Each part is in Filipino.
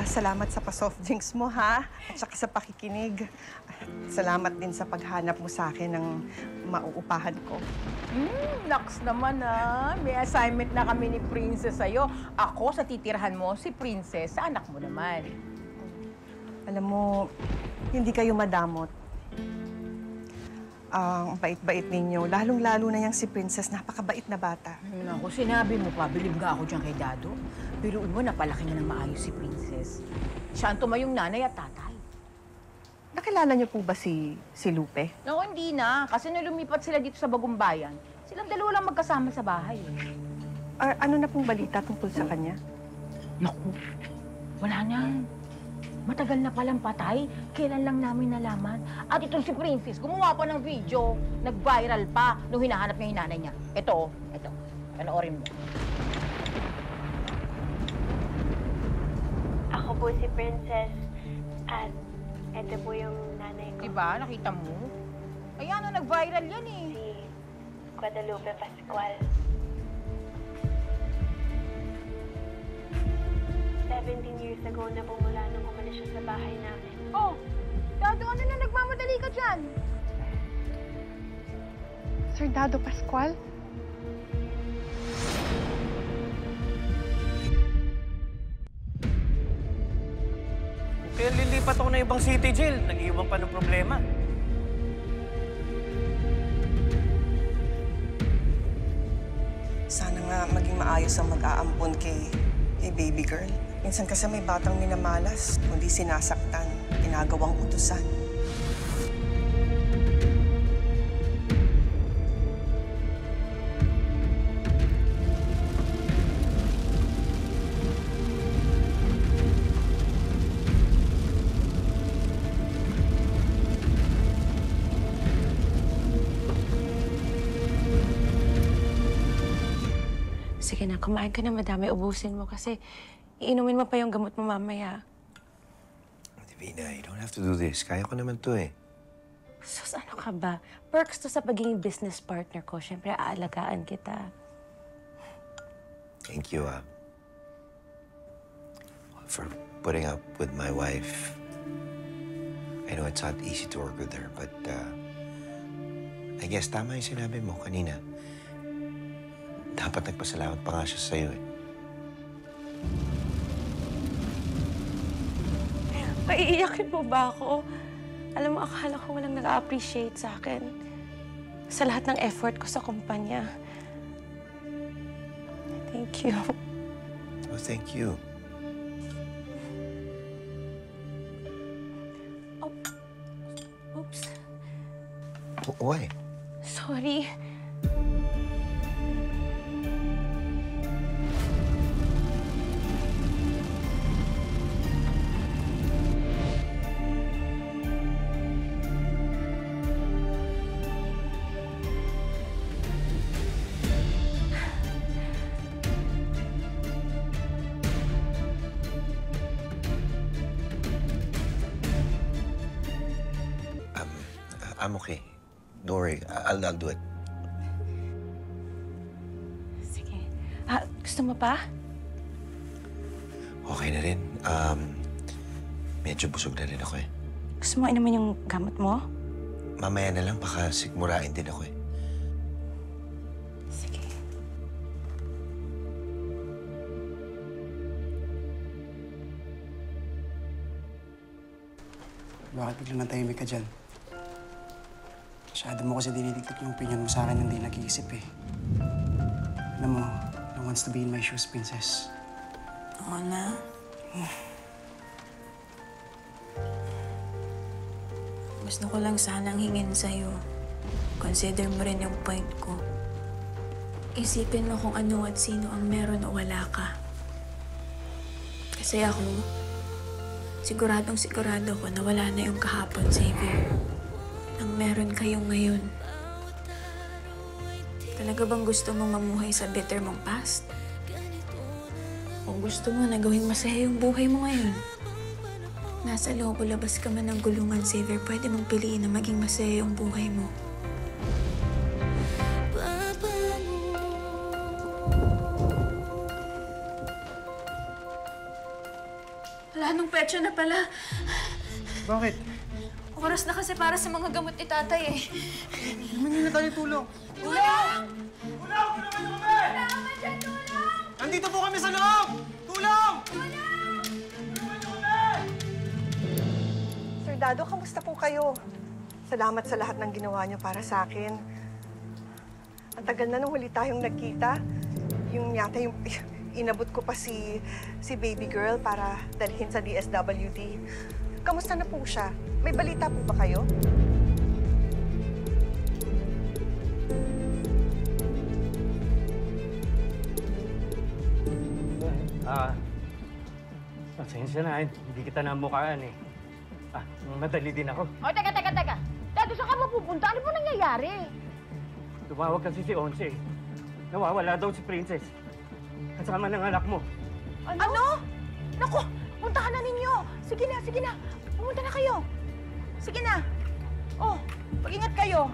Salamat sa pa-soft drinks mo, ha? At saka sa pakikinig. Salamat din sa paghanap mo sa akin ng mauupahan ko. Naks naman may assignment na kami ni Princess sa'yo. Ako sa titirahan mo, si Princess sa anak mo naman. Alam mo, hindi kayo madamot. Ang bait-bait ninyo. Lalong-lalo na yang si Princess, napakabait na bata. Naku, sinabi mo pa, bilib nga ako dyan kay Dado. Biruin mo, napalaki niya ng maayos si Princess. Siya ang tumayong nanay at tatay. Nakilala niyo po ba si Lupe? Naku, hindi na. Kasi nung lumipat sila dito sa Bagong Bayan, silang dalawa lang magkasama sa bahay. Ano na pong balita tungkol sa kanya? Naku, wala na. Matagal na palang patay. Kailan lang namin nalaman. At itong si Princess, gumawa pa ng video. Nag-viral pa nung hinahanap niya yung nanay niya. Ito. Panoorin mo. Ako po si Princess at ito po yung nanay ko. Diba? Nakita mo? Ayan nag-viral yan eh. Si Guadalupe Pascual. 17 years ago na po mula nung umalis siya sa bahay namin. Oh, Dado, ano na nagmamadali ka dyan? Sir Dado Pascual? Kaya lilipat ako na ibang city jail. Nag-iwan pa ng problema. Sana nga maging maayos ang mag-aampon kay baby girl. Minsan kasi may batang minamalas, kundi sinasaktan, ginagawang utusan. Sige na, kumain ka na madami. Ubusin mo kasi iinumin mo pa yung gamot mo mamaya. Divina, you don't have to do this. Kaya ko naman to eh. Sus, ano ka ba? Perks to sa pagiging business partner ko. Siyempre, aalagaan kita. Thank you, for putting up with my wife. I know it's not easy to work with her, but I guess tama yung sinabi mo kanina. Dapat nagpasalamat pa nga siya sa'yo eh. Paiiyakin mo ba ako? Alam mo, akala ko walang nag-appreciate sa akin. Sa lahat ng effort ko sa kumpanya. Thank you. Well, thank you. Oh. Oops. Why? Sorry. I'm okay. Don't worry. I'll do it. Sige. Gusto mo pa? Okay na rin. Medyo busog na rin ako eh. Gusto mo inumin yung gamot mo? Mamaya na lang, baka sigmurain din ako eh. Sige. Bakit biglang natahimik ka dyan? Masyado mo kasi dinidiktat yung opinion mo sa akin, hindi nag-iisip eh. Alam mo, no one wants to be in my shoes, Princess. Oo na. Gusto ko lang sanang hingin sa'yo. Consider mo rin yung point ko. Isipin mo kung ano at sino ang meron o wala ka. Kasi ako, siguradong sigurado ko na wala na yung kahapon, Xavier. Ang meron kayo ngayon. Talaga bang gusto mong mamuhay sa bitter mong past? O gusto mo na gawing masaya yung buhay mo ngayon? Nasa loob o labas ka man ng gulungan, Xavier, pwede mong piliin na maging masaya yung buhay mo. Wala Anong petsa na pala? Bakit? Oras na kasi para sa mga gamot ni tatay eh. Humingi na tayo tulong. Tulong! Tulong! Tulungan niyo kami! Kailangan dyan, tulong! Nandito po kami sa loob! Tulong! Sir Dado, kamusta po kayo? Salamat sa lahat ng ginawa niyo para sa akin. Ang tagal na nung huli tayong nagkita. Yung yata yung inabot ko pa si baby girl para dalhin sa DSWD. Kamusta na po siya? May balita po ba kayo? Pasensya na, hindi kita namukhaan eh. Madali din ako. O, teka. Dado, saan ka mapupunta? Ano po nangyayari? Tumawag kasi si Onse. Nawawala daw si Princess. Kasama ng anak mo. Ano? Naku, puntahan na ninyo. Sige na. Pumunta na kayo. Sige na. Oh, mag-ingat kayo.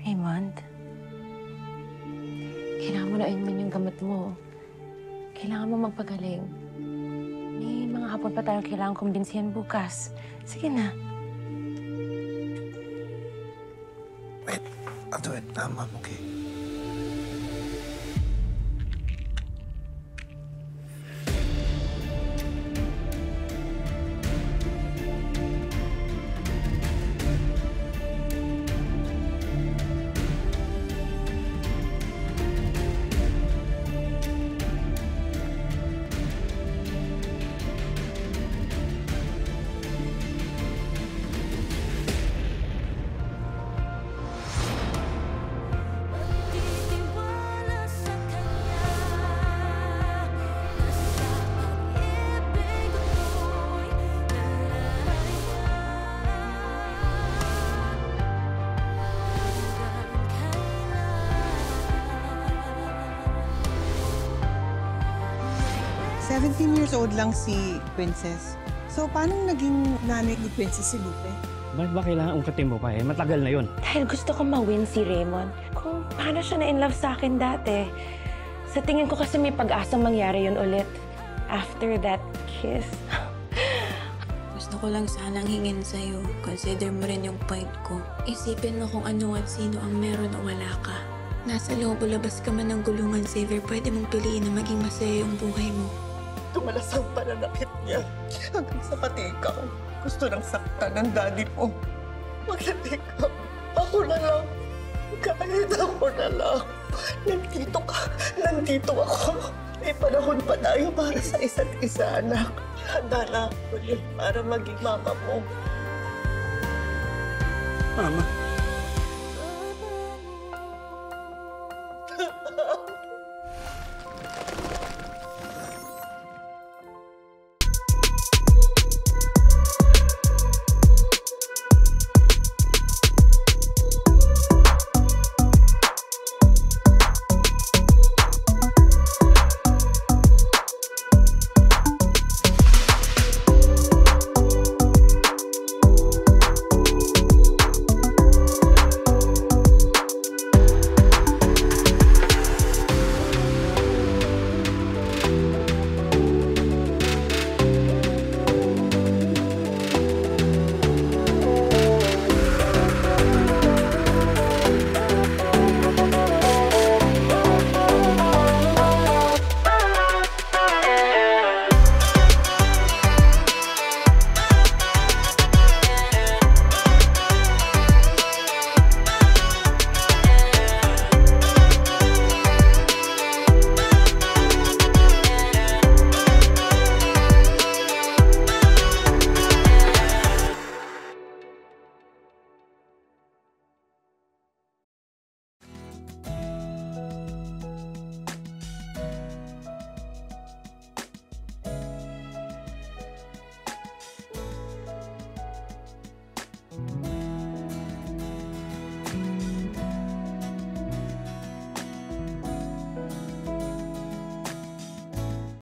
Raymond, kailangan mo na inumin yung gamot mo. Kailangan mo magpagaling. May mga hapon pa tayong kailangan kumbinsihan bukas. Sige na. Wait, I'll do it. I'm okay. Seventeen years old lang si Princess. So, paano naging nanay ni Princess si Lupe? Bakit ba kailangan ungkatin mo pa eh? Matagal na yun. Dahil gusto ko ma-win si Raymond. Kung paano siya na-in-love sa akin dati. Sa tingin ko kasi may pag-asang mangyari yun ulit. After that kiss. Gusto ko lang sanang hingin sa'yo. Consider mo rin yung point ko. Isipin mo kung ano at sino ang meron o wala ka. Nasa loob o labas ka man ng gulungan, Xavier, pwede mong piliin na maging masaya yung buhay mo. Tumalas ang pananakit niya. Hanggang sa pati ikaw. Gusto nang saktan ng daddy mo. Magdating ka. Ako na lang. Kahit ako na lang. Nandito ka. Nandito ako. May panahon pa tayo para sa isa't isa, anak. Handa na ako ulit para maging mama mo. Mama.